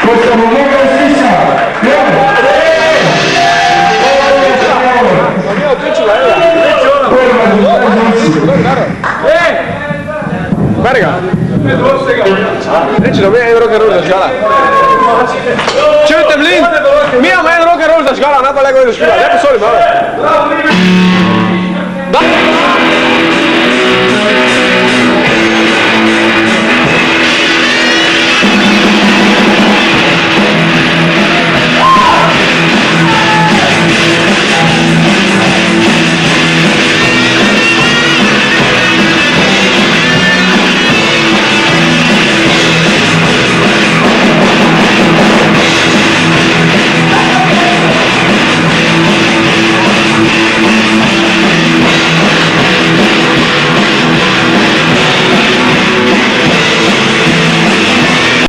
Questo momento si sa. Verga! Reći da mi je rock and roll za škala. Čujte blin, mi imamo rock and roll za škala, napad lego ide škala, lijepo soli malo. Da!